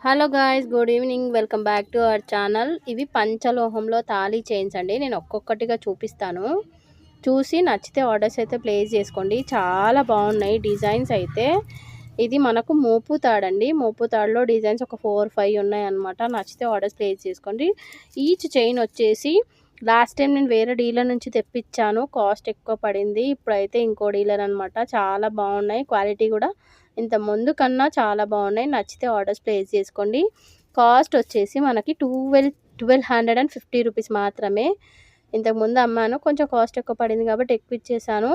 Hello guys, good evening. Welcome back to our channel. ఇవి పంచలోహంలో thali chains అండి. నేను ఒక్కొక్కటిగా చూపిస్తాను. చూసి నచ్చితే ఆర్డర్స్ అయితే ప్లేస్ చేసుకోండి. చాలా బాగున్నాయి డిజైన్స్ అయితే. ఇది మనకు మోపు తాడండి. మోపు తాడులో డిజైన్స్ ఒక 4-5 ఉన్నాయి అన్నమాట. నచ్చితే ఆర్డర్స్ ప్లేస్ చేసుకోండి. ఈచ్ చైన్ వచ్చేసి లాస్ట్ టైం నేను వేరే డీలర్ నుంచి తెప్పించాను, కాస్ట్ ఎక్కువ పడింది. ఇప్పుడైతే ఇంకో డీలర్ అనమాట. చాలా బాగున్నాయి, క్వాలిటీ కూడా ఇంత ముందు కన్నా చాలా బాగున్నాయి. నచ్చితే ఆర్డర్స్ ప్లేస్ చేసుకోండి. కాస్ట్ వచ్చేసి మనకి 1250 రూపీస్ మాత్రమే. ఇంతకుముందు అమ్మాను, కొంచెం కాస్ట్ ఎక్కువ పడింది కాబట్టి ఎక్కువ ఇచ్చేసాను.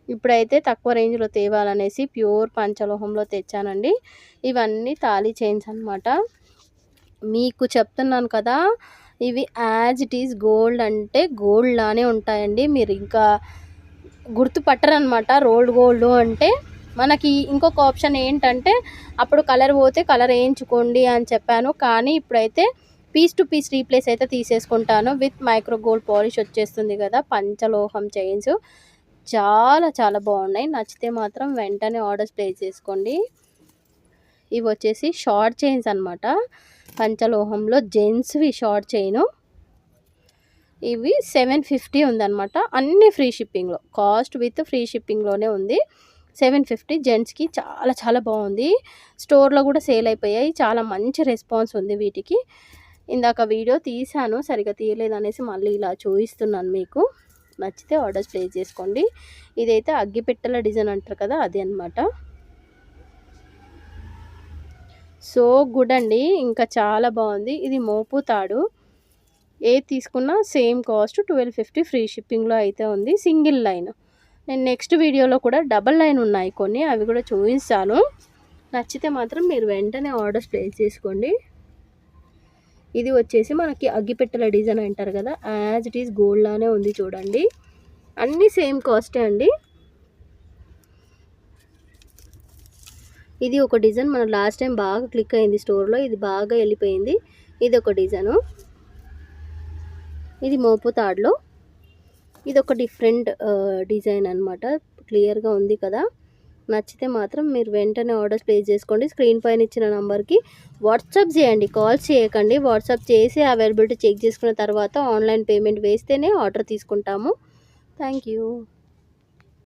ఇప్పుడైతే తక్కువ రేంజ్లో తేవాలనేసి ప్యూర్ పంచలోహంలో తెచ్చానండి. ఇవన్నీ తాళీ చైన్స్ అనమాట. మీకు చెప్తున్నాను కదా, ఇవి యాజ్ ఇట్ ఈజ్ గోల్డ్ అంటే గోల్డ్ లానే ఉంటాయండి. మీరు ఇంకా గుర్తుపట్టరనమాట. రోల్డ్ గోల్డ్ అంటే మనకి ఇంకొక ఆప్షన్ ఏంటంటే, అప్పుడు కలర్ పోతే కలర్ వేయించుకోండి అని చెప్పాను. కానీ ఇప్పుడైతే పీస్ టు పీస్ రీప్లేస్ అయితే తీసేసుకుంటాను. విత్ మైక్రో గోల్డ్ పాలిష్ వచ్చేస్తుంది కదా. పంచలోహం చైన్స్ చాలా చాలా బాగున్నాయి. నచ్చితే మాత్రం వెంటనే ఆర్డర్స్ ప్లేస్ చేసుకోండి. ఇవి వచ్చేసి షార్ట్ చైన్స్ అనమాట. పంచలోహంలో జెంట్స్వి షార్ట్ చైను. ఇవి 750 ఉందన్నమాట. అన్నీ ఫ్రీ షిప్పింగ్లో, కాస్ట్ విత్ ఫ్రీ షిప్పింగ్లోనే ఉంది. 750 జెంట్స్కి చాలా చాలా బాగుంది. స్టోర్లో కూడా సేల్ అయిపోయాయి. చాలా మంచి రెస్పాన్స్ ఉంది వీటికి. ఇందాక వీడియో తీసాను, సరిగా తీయలేదనేసి మళ్ళీ ఇలా చూపిస్తున్నాను మీకు. నచ్చితే ఆర్డర్స్ ప్లేస్ చేసుకోండి. ఇదైతే అగ్గిపెట్టెల డిజైన్ అంటారు కదా, అది అనమాట. సో గుడ్ అండి, ఇంకా చాలా బాగుంది. ఇది మోపు తాడు. ఏది తీసుకున్నా సేమ్ కాస్ట్ 1250 ఫ్రీ షిప్పింగ్లో అయితే ఉంది. Single line. నేను నెక్స్ట్ వీడియోలో కూడా డబల్ లైన్ ఉన్నాయి కొన్ని, అవి కూడా చూపిస్తాను. నచ్చితే మాత్రం మీరు వెంటనే ఆర్డర్స్ ప్లేస్ చేసుకోండి. ఇది వచ్చేసి మనకి అగ్గిపెట్టెల డిజైన్ అంటారు కదా, యాజ్ ఇట్ ఈస్ గోల్డ్ లానే ఉంది చూడండి. అన్నీ సేమ్ కాస్టే అండి. ఇది ఒక డిజైన్ మన లాస్ట్ టైం బాగా క్లిక్ అయింది స్టోర్లో, ఇది బాగా వెళ్ళిపోయింది. ఇది ఒక డిజైను. ఇది మోపు తాడులో ఇది ఒక డిఫరెంట్ డిజైన్ అనమాట. క్లియర్గా ఉంది కదా. నచ్చితే మాత్రం మీరు వెంటనే ఆర్డర్స్ ప్లేస్ చేసుకోండి. స్క్రీన్ పైన ఇచ్చిన నెంబర్కి వాట్సాప్ చేయండి, కాల్స్ చేయకండి. వాట్సాప్ చేసి అవైలబిలిటీ చెక్ చేసుకున్న తర్వాత ఆన్లైన్ పేమెంట్ వేస్తేనే ఆర్డర్ తీసుకుంటాము. Thank you.